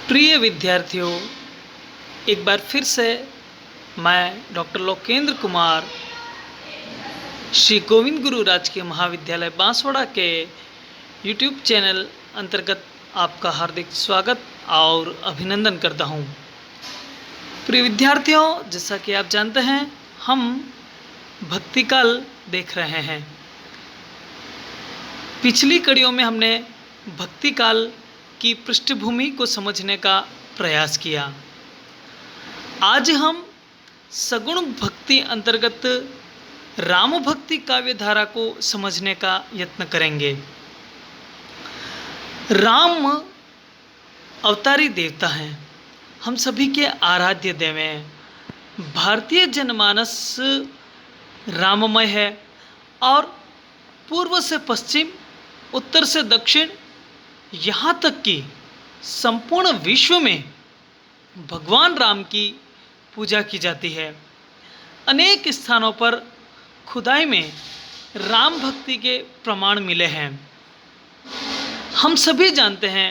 प्रिय विद्यार्थियों, एक बार फिर से मैं डॉक्टर लोकेंद्र कुमार श्री गोविंद गुरु राजकीय महाविद्यालय बांसवाड़ा के यूट्यूब चैनल अंतर्गत आपका हार्दिक स्वागत और अभिनंदन करता हूं। प्रिय विद्यार्थियों, जैसा कि आप जानते हैं, हम भक्ति काल देख रहे हैं। पिछली कड़ियों में हमने भक्ति काल की पृष्ठभूमि को समझने का प्रयास किया। आज हम सगुण भक्ति अंतर्गत राम भक्ति काव्य धारा को समझने का यत्न करेंगे। राम अवतारी देवता हैं, हम सभी के आराध्य देव हैं। भारतीय जनमानस राममय है और पूर्व से पश्चिम, उत्तर से दक्षिण, यहाँ तक कि संपूर्ण विश्व में भगवान राम की पूजा की जाती है। अनेक स्थानों पर खुदाई में राम भक्ति के प्रमाण मिले हैं। हम सभी जानते हैं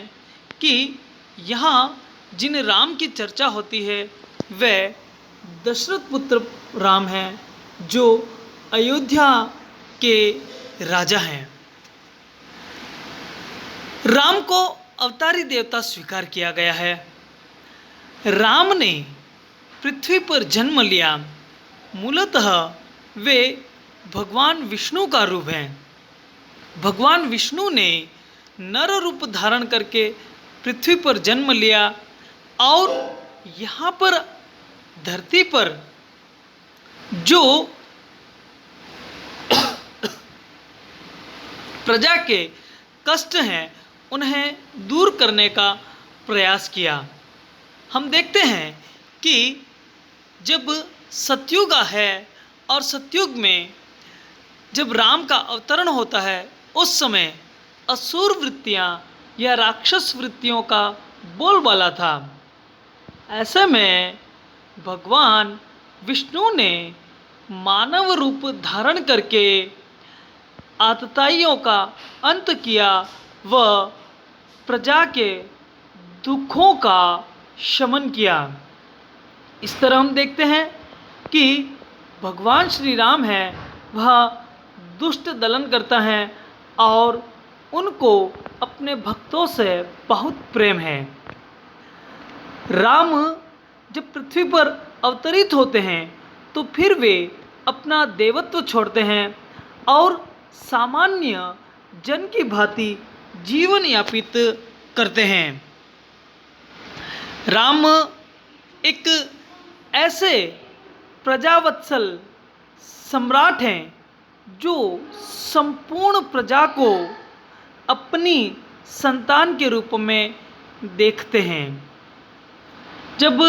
कि यहाँ जिन राम की चर्चा होती है वे दशरथ पुत्र राम हैं, जो अयोध्या के राजा हैं। राम को अवतारी देवता स्वीकार किया गया है। राम ने पृथ्वी पर जन्म लिया। मूलतः वे भगवान विष्णु का रूप हैं। भगवान विष्णु ने नर रूप धारण करके पृथ्वी पर जन्म लिया और यहाँ पर धरती पर जो प्रजा के कष्ट हैं उन्हें दूर करने का प्रयास किया। हम देखते हैं कि जब सतयुग है और सतयुग में जब राम का अवतरण होता है, उस समय असुर वृत्तियाँ या राक्षस वृत्तियों का बोलबाला था। ऐसे में भगवान विष्णु ने मानव रूप धारण करके आतताइयों का अंत किया व प्रजा के दुखों का शमन किया। इस तरह हम देखते हैं कि भगवान श्री राम हैं, वह दुष्ट दलन करता है और उनको अपने भक्तों से बहुत प्रेम है। राम जब पृथ्वी पर अवतरित होते हैं तो फिर वे अपना देवत्व छोड़ते हैं और सामान्य जन की भांति जीवन यापित करते हैं। राम एक ऐसे प्रजावत्सल सम्राट हैं जो संपूर्ण प्रजा को अपनी संतान के रूप में देखते हैं। जब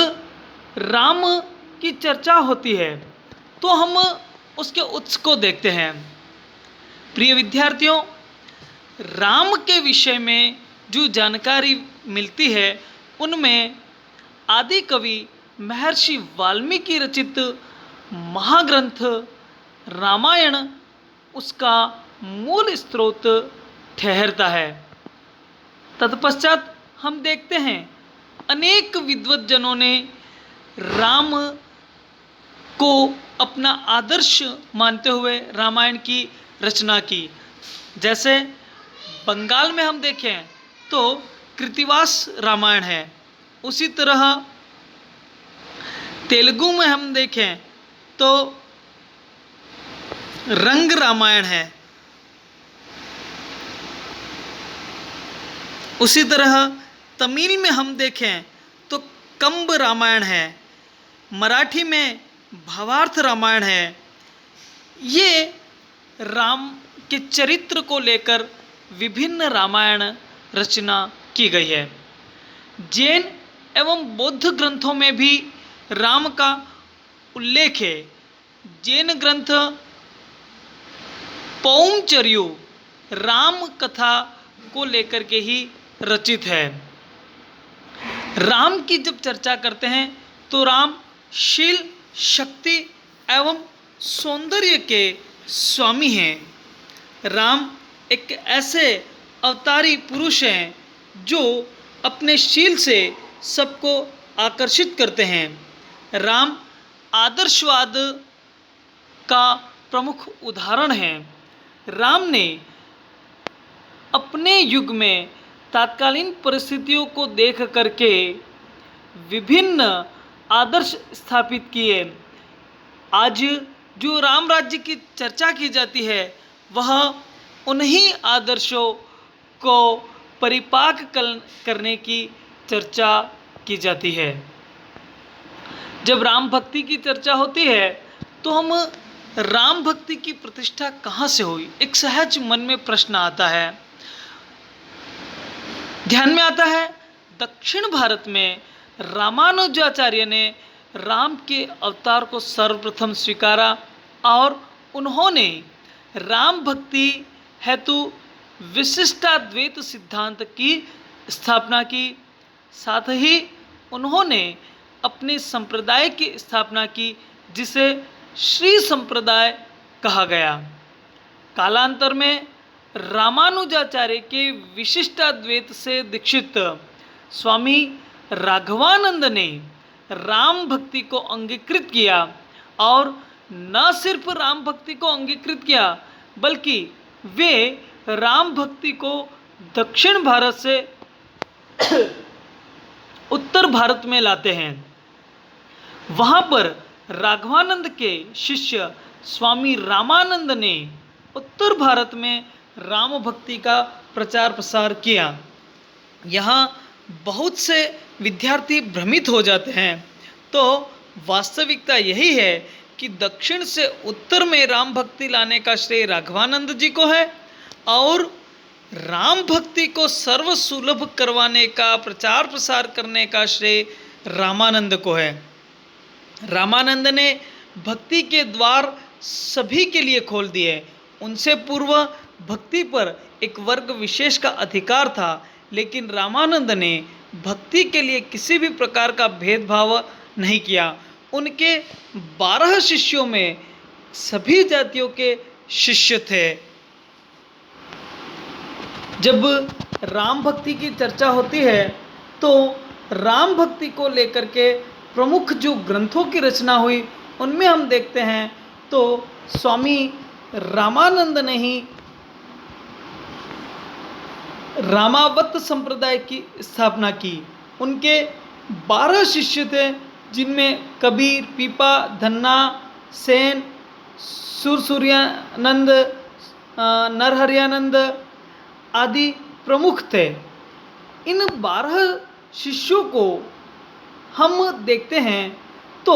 राम की चर्चा होती है तो हम उसके उत्स को देखते हैं। प्रिय विद्यार्थियों, राम के विषय में जो जानकारी मिलती है उनमें आदि कवि महर्षि वाल्मीकि रचित महाग्रंथ रामायण उसका मूल स्रोत ठहरता है। तत्पश्चात हम देखते हैं अनेक विद्वज्जनों ने राम को अपना आदर्श मानते हुए रामायण की रचना की। जैसे बंगाल में हम देखें तो कृतिवास रामायण है, उसी तरह तेलुगु में हम देखें तो रंग रामायण है, उसी तरह तमिल में हम देखें तो कंब रामायण है, मराठी में भावार्थ रामायण है। ये राम के चरित्र को लेकर विभिन्न रामायण रचना की गई है। जैन एवं बौद्ध ग्रंथों में भी राम का उल्लेख है। जैन ग्रंथ पौंचर्यु राम कथा को लेकर के ही रचित है। राम की जब चर्चा करते हैं तो राम शील, शक्ति एवं सौंदर्य के स्वामी हैं। राम एक ऐसे अवतारी पुरुष हैं जो अपने शील से सबको आकर्षित करते हैं। राम आदर्शवाद का प्रमुख उदाहरण है। राम ने अपने युग में तात्कालीन परिस्थितियों को देख करके विभिन्न आदर्श स्थापित किए। आज जो राम राज्य की चर्चा की जाती है वह उन्हीं आदर्शों को परिपाक करने की चर्चा की जाती है। जब राम भक्ति की चर्चा होती है तो हम राम भक्ति की प्रतिष्ठा कहाँ से हुई, एक सहज मन में प्रश्न आता है, ध्यान में आता है। दक्षिण भारत में रामानुजाचार्य ने राम के अवतार को सर्वप्रथम स्वीकारा और उन्होंने राम भक्ति हेतु विशिष्टाद्वैत सिद्धांत की स्थापना की। साथ ही उन्होंने अपने संप्रदाय की स्थापना की जिसे श्री संप्रदाय कहा गया। कालांतर में रामानुजाचार्य के विशिष्टाद्वैत से दीक्षित स्वामी राघवानंद ने राम भक्ति को अंगीकृत किया और न सिर्फ राम भक्ति को अंगीकृत किया बल्कि वे राम भक्ति को दक्षिण भारत से उत्तर भारत में लाते हैं। वहाँ पर राघवानंद के शिष्य स्वामी रामानंद ने उत्तर भारत में राम भक्ति का प्रचार प्रसार किया। यहाँ बहुत से विद्यार्थी भ्रमित हो जाते हैं, तो वास्तविकता यही है कि दक्षिण से उत्तर में राम भक्ति लाने का श्रेय राघवानंद जी को है और राम भक्ति को सर्वसुलभ करवाने का प्रचार प्रसार करने का श्रेय रामानंद को है। रामानंद ने भक्ति के द्वार सभी के लिए खोल दिए। उनसे पूर्व भक्ति पर एक वर्ग विशेष का अधिकार था, लेकिन रामानंद ने भक्ति के लिए किसी भी प्रकार का भेदभाव नहीं किया। उनके 12 शिष्यों में सभी जातियों के शिष्य थे। जब राम भक्ति की चर्चा होती है तो राम भक्ति को लेकर के प्रमुख जो ग्रंथों की रचना हुई उनमें हम देखते हैं तो स्वामी रामानंद ने ही रामावत संप्रदाय की स्थापना की। उनके 12 शिष्य थे जिनमें कबीर, पीपा, धन्ना, सेन, सुरसूर्यानंद, नरहरियानंद आदि प्रमुख थे। इन 12 शिष्यों को हम देखते हैं तो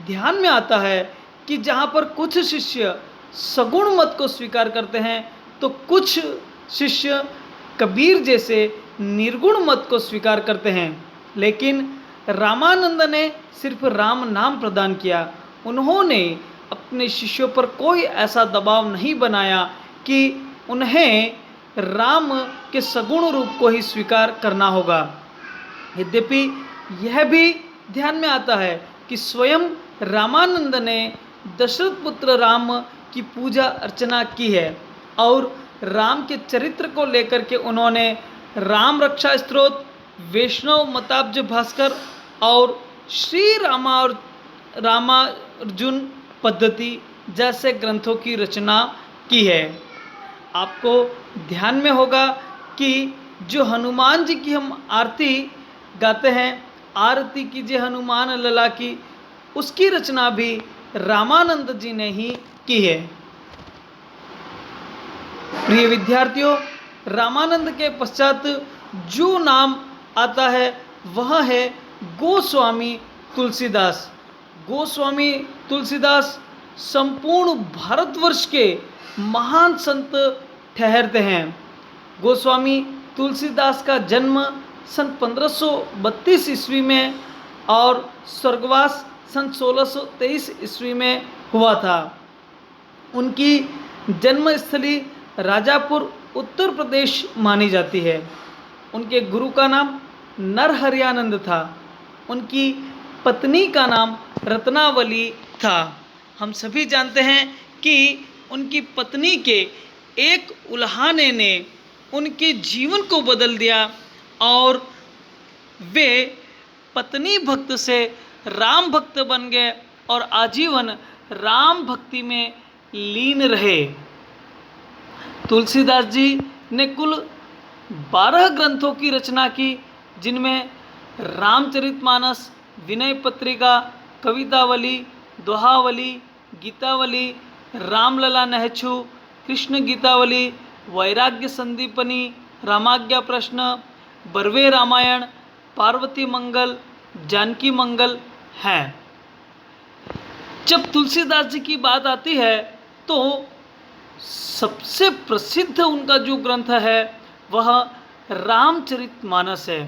ध्यान में आता है कि जहाँ पर कुछ शिष्य सगुण मत को स्वीकार करते हैं तो कुछ शिष्य कबीर जैसे निर्गुण मत को स्वीकार करते हैं। लेकिन रामानंद ने सिर्फ राम नाम प्रदान किया। उन्होंने अपने शिष्यों पर कोई ऐसा दबाव नहीं बनाया कि उन्हें राम के सगुण रूप को ही स्वीकार करना होगा। यद्यपि यह भी ध्यान में आता है कि स्वयं रामानंद ने दशरथ पुत्र राम की पूजा अर्चना की है और राम के चरित्र को लेकर के उन्होंने राम रक्षा स्तोत्र, वैष्णव मताब्ज भास्कर और श्री रामार्जुन पद्धति जैसे ग्रंथों की रचना की है। आपको ध्यान में होगा कि जो हनुमान जी की हम आरती गाते हैं, आरती कीजिए हनुमान लला की, उसकी रचना भी रामानंद जी ने ही की है। प्रिय विद्यार्थियों, रामानंद के पश्चात जो नाम आता है वह है गोस्वामी तुलसीदास। गोस्वामी तुलसीदास संपूर्ण भारतवर्ष के महान संत ठहरते हैं। गोस्वामी तुलसीदास का जन्म सन 1532 ईस्वी में और स्वर्गवास सन 1623 ईस्वी में हुआ था। उनकी जन्मस्थली राजापुर उत्तर प्रदेश मानी जाती है। उनके गुरु का नाम नरहरियानंद था। उनकी पत्नी का नाम रत्नावली था। हम सभी जानते हैं कि उनकी पत्नी के एक उल्हाने ने उनके जीवन को बदल दिया और वे पत्नी भक्त से राम भक्त बन गए और आजीवन राम भक्ति में लीन रहे। तुलसीदास जी ने कुल 12 ग्रंथों की रचना की, जिनमें रामचरितमानस, विनय पत्रिका, कवितावली, दोहावली, गीतावली, रामलला नहछु, कृष्ण गीतावली, वैराग्य संदीपनी, रामाज्ञा प्रश्न, बर्वे रामायण, पार्वती मंगल, जानकी मंगल हैं। जब तुलसीदास जी की बात आती है तो सबसे प्रसिद्ध उनका जो ग्रंथ है वह रामचरितमानस है।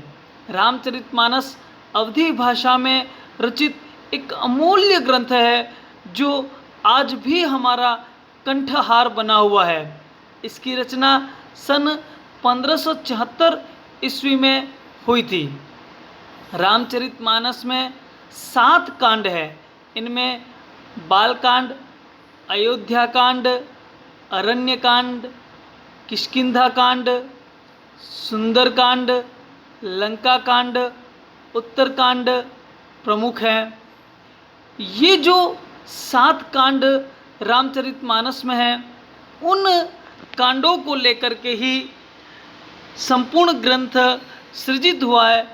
रामचरितमानस अवधी भाषा में रचित एक अमूल्य ग्रंथ है जो आज भी हमारा कंठहार बना हुआ है। इसकी रचना सन 1574 ईस्वी में हुई थी। रामचरितमानस में 7 कांड है। इनमें बालकांड, अयोध्याकांड, अरण्यकांड, किष्किंधाकांड, सुंदरकांड, लंकाकांड, उत्तरकांड प्रमुख हैं। ये जो 7 कांड रामचरितमानस में हैं, उन कांडों को लेकर के ही संपूर्ण ग्रंथ सृजित हुआ है,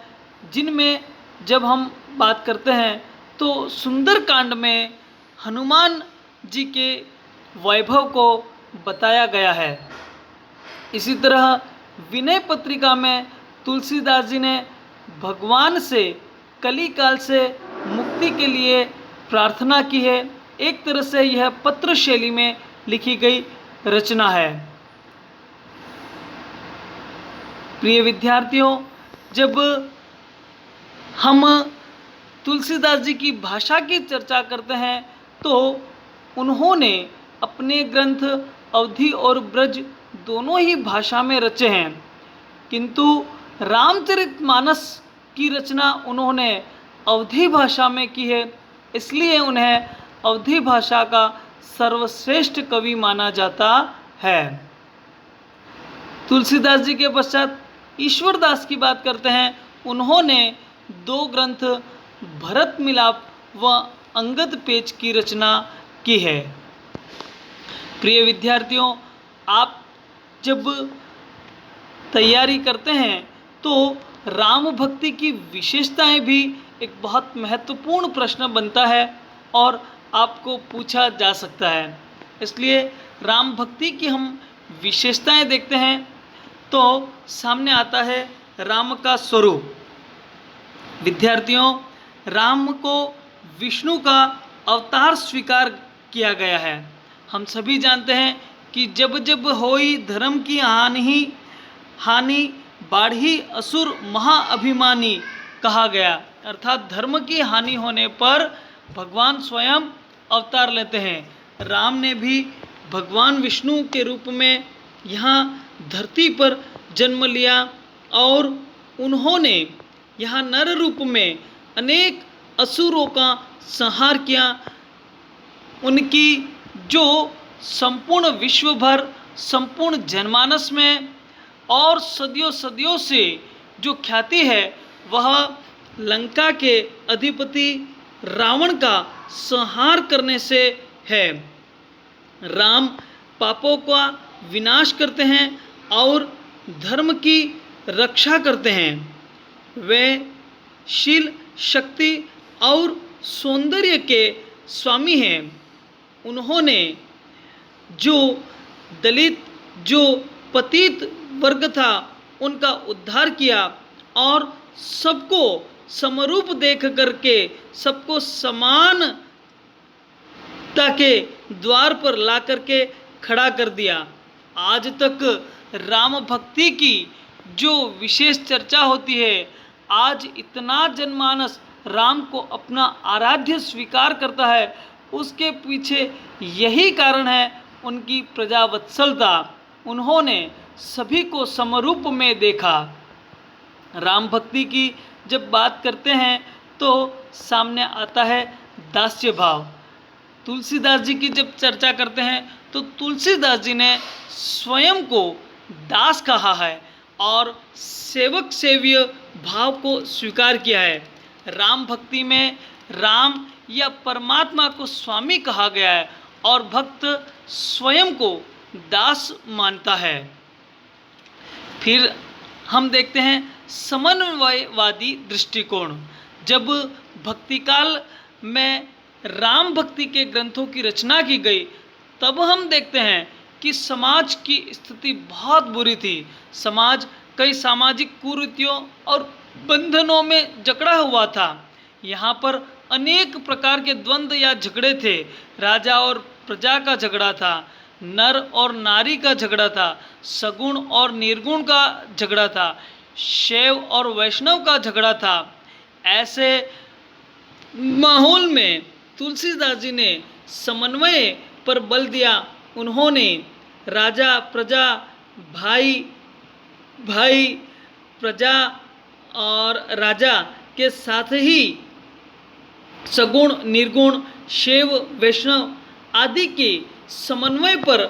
जिनमें जब हम बात करते हैं तो सुंदरकांड में हनुमान जी के वैभव को बताया गया है। इसी तरह विनय पत्रिका में तुलसीदास जी ने भगवान से कली काल से मुक्ति के लिए प्रार्थना की है। एक तरह से यह पत्र शैली में लिखी गई रचना है। प्रिय विद्यार्थियों, जब हम तुलसीदास जी की भाषा की चर्चा करते हैं तो उन्होंने अपने ग्रंथ अवधी और ब्रज दोनों ही भाषा में रचे हैं, किंतु रामचरितमानस की रचना उन्होंने अवधी भाषा में की है, इसलिए उन्हें अवधी भाषा का सर्वश्रेष्ठ कवि माना जाता है। तुलसीदास जी के पश्चात ईश्वरदास की बात करते हैं। उन्होंने 2 ग्रंथ भरत मिलाप व अंगद पेच की रचना की है। प्रिय विद्यार्थियों, आप जब तैयारी करते हैं तो राम भक्ति की विशेषताएं भी एक बहुत महत्वपूर्ण प्रश्न बनता है और आपको पूछा जा सकता है। इसलिए राम भक्ति की हम विशेषताएं देखते हैं तो सामने आता है राम का स्वरूप। विद्यार्थियों, राम को विष्णु का अवतार स्वीकार किया गया है। हम सभी जानते हैं कि जब जब होई धर्म की हानि बाढ़ी असुर महाअभिमानी कहा गया, अर्थात धर्म की हानि होने पर भगवान स्वयं अवतार लेते हैं। राम ने भी भगवान विष्णु के रूप में यहाँ धरती पर जन्म लिया और उन्होंने यहाँ नर रूप में अनेक असुरों का संहार किया। उनकी जो संपूर्ण विश्व भर, संपूर्ण जनमानस में और सदियों सदियों से जो ख्याति है वह लंका के अधिपति रावण का संहार करने से है। राम पापों का विनाश करते हैं और धर्म की रक्षा करते हैं। वे शील, शक्ति और सौंदर्य के स्वामी हैं। उन्होंने जो दलित, जो पतित वर्ग था, उनका उद्धार किया और सबको समरूप देख करके सबको समानता के द्वार पर ला करके खड़ा कर दिया। आज तक राम भक्ति की जो विशेष चर्चा होती है, आज इतना जनमानस राम को अपना आराध्य स्वीकार करता है, उसके पीछे यही कारण है उनकी प्रजावत्सलता। उन्होंने सभी को समरूप में देखा। राम भक्ति की जब बात करते हैं तो सामने आता है दास्य भाव। तुलसीदास जी की जब चर्चा करते हैं तो तुलसीदास जी ने स्वयं को दास कहा है और सेवक सेव्य भाव को स्वीकार किया है। राम भक्ति में राम या परमात्मा को स्वामी कहा गया है और भक्त स्वयं को दास मानता है। फिर हम देखते हैं समन्वयवादी दृष्टिकोण। जब भक्ति काल में राम भक्ति के ग्रंथों की रचना की गई तब हम देखते हैं कि समाज की स्थिति बहुत बुरी थी। समाज कई सामाजिक कुरीतियों और बंधनों में जकड़ा हुआ था। यहाँ पर अनेक प्रकार के द्वंद्व या झगड़े थे। राजा और प्रजा का झगड़ा था, नर और नारी का झगड़ा था, सगुण और निर्गुण का झगड़ा था, शैव और वैष्णव का झगड़ा था। ऐसे माहौल में तुलसीदास जी ने समन्वय पर बल दिया। उन्होंने राजा प्रजा, भाई भाई, प्रजा और राजा के साथ ही सगुण निर्गुण शैव वैष्णव आदि के समन्वय पर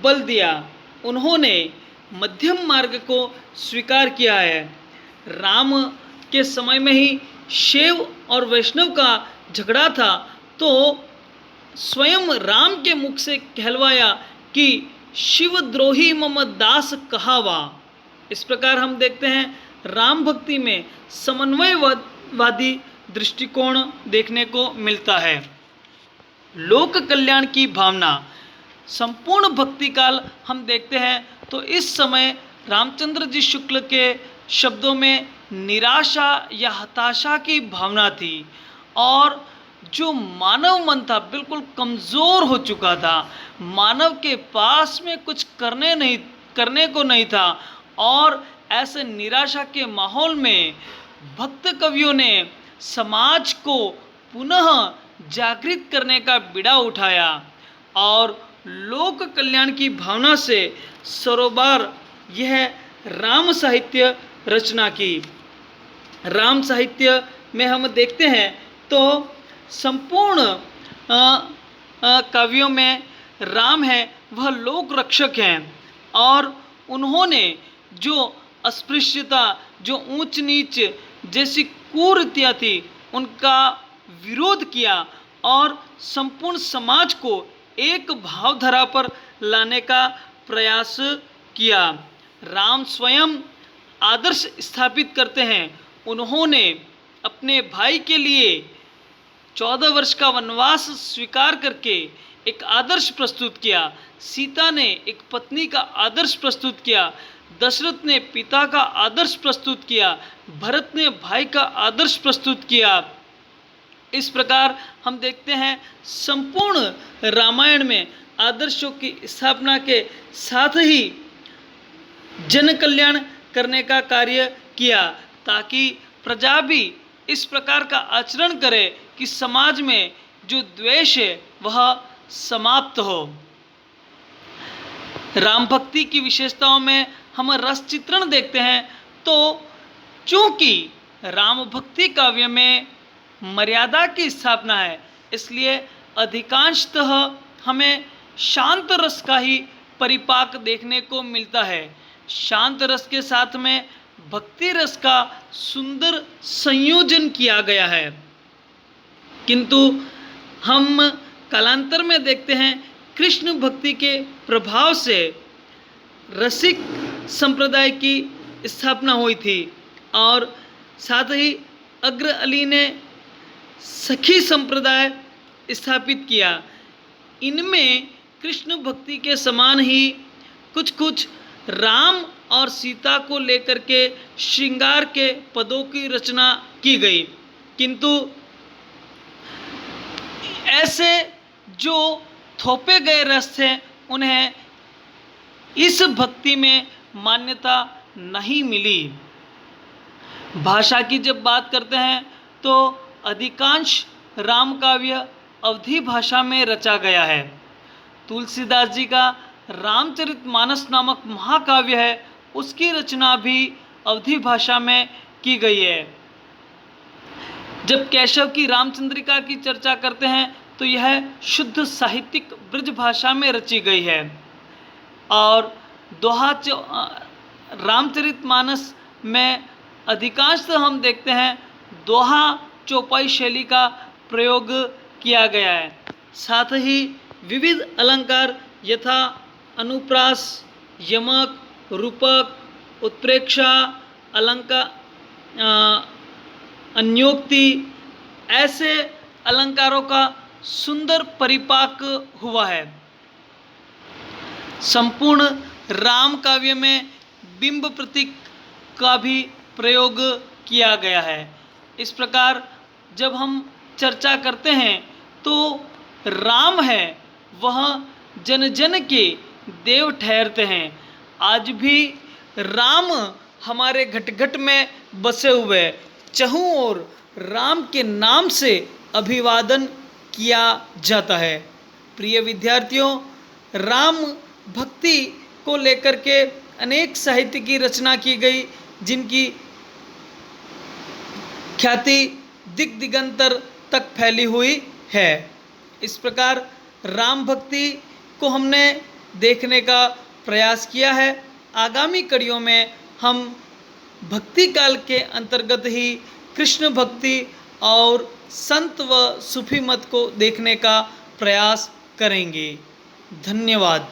बल दिया। उन्होंने मध्यम मार्ग को स्वीकार किया है। राम के समय में ही शैव और वैष्णव का झगड़ा था तो स्वयं राम के मुख से कहलवाया कि शिवद्रोही मम दास कहावा। इस प्रकार हम देखते हैं राम भक्ति में समन्वयवादी दृष्टिकोण देखने को मिलता है। लोक कल्याण की भावना। संपूर्ण भक्ति काल हम देखते हैं तो इस समय रामचंद्र जी शुक्ल के शब्दों में निराशा या हताशा की भावना थी और जो मानव मन था बिल्कुल कमज़ोर हो चुका था। मानव के पास में कुछ करने को नहीं था और ऐसे निराशा के माहौल में भक्त कवियों ने समाज को पुनः जागृत करने का बीड़ा उठाया और लोक कल्याण की भावना से सरोबार यह राम साहित्य रचना की। राम साहित्य में हम देखते हैं तो संपूर्ण काव्यों में राम है वह लोक रक्षक हैं और उन्होंने जो अस्पृश्यता, जो ऊंच नीच जैसी कुरीतियाँ थी उनका विरोध किया और संपूर्ण समाज को एक भावधारा पर लाने का प्रयास किया। राम स्वयं आदर्श स्थापित करते हैं। उन्होंने अपने भाई के लिए 14 वर्ष का वनवास स्वीकार करके एक आदर्श प्रस्तुत किया। सीता ने एक पत्नी का आदर्श प्रस्तुत किया। दशरथ ने पिता का आदर्श प्रस्तुत किया। भरत ने भाई का आदर्श प्रस्तुत किया। इस प्रकार हम देखते हैं संपूर्ण रामायण में आदर्शों की स्थापना के साथ ही जन कल्याण करने का कार्य किया ताकि प्रजा भी इस प्रकार का आचरण करे कि समाज में जो द्वेष है वह समाप्त हो। राम भक्ति की विशेषताओं में हम रस चित्रण देखते हैं तो चूंकि राम भक्ति काव्य में मर्यादा की स्थापना है इसलिए अधिकांशतः हमें शांत रस का ही परिपाक देखने को मिलता है। शांत रस के साथ में भक्ति रस का सुंदर संयोजन किया गया है। किंतु हम कालांतर में देखते हैं कृष्ण भक्ति के प्रभाव से रसिक संप्रदाय की स्थापना हुई थी और साथ ही अग्र अली ने सखी संप्रदाय स्थापित किया। इनमें कृष्ण भक्ति के समान ही कुछ कुछ राम और सीता को लेकर के श्रृंगार के पदों की रचना की गई, किंतु ऐसे जो थोपे गए रस थे उन्हें इस भक्ति में मान्यता नहीं मिली। भाषा की जब बात करते हैं तो अधिकांश राम काव्य अवधी भाषा में रचा गया है। तुलसीदास जी का रामचरितमानस नामक महाकाव्य है, उसकी रचना भी अवधी भाषा में की गई है। जब केशव की रामचंद्रिका की चर्चा करते हैं तो यह शुद्ध साहित्यिक ब्रज भाषा में रची गई है और दोहा रामचरितमानस में अधिकांशतः हम देखते हैं दोहा चौपाई शैली का प्रयोग किया गया है। साथ ही विविध अलंकार यथा अनुप्रास, यमक, रूपक, उत्प्रेक्षा, अलंकार, अन्योक्ति, ऐसे अलंकारों का सुंदर परिपाक हुआ है। संपूर्ण राम काव्य में बिंब प्रतीक का भी प्रयोग किया गया है। इस प्रकार जब हम चर्चा करते हैं तो राम है वह जन जन के देव ठहरते हैं। आज भी राम हमारे घट घट में बसे हुए, चहुं ओर राम के नाम से अभिवादन किया जाता है। प्रिय विद्यार्थियों, राम भक्ति को लेकर के अनेक साहित्य की रचना की गई, जिनकी ख्याति दिग दिगंतर तक फैली हुई है। इस प्रकार राम भक्ति को हमने देखने का प्रयास किया है। आगामी कड़ियों में हम भक्ति काल के अंतर्गत ही कृष्ण भक्ति और संत व सूफी मत को देखने का प्रयास करेंगे। धन्यवाद।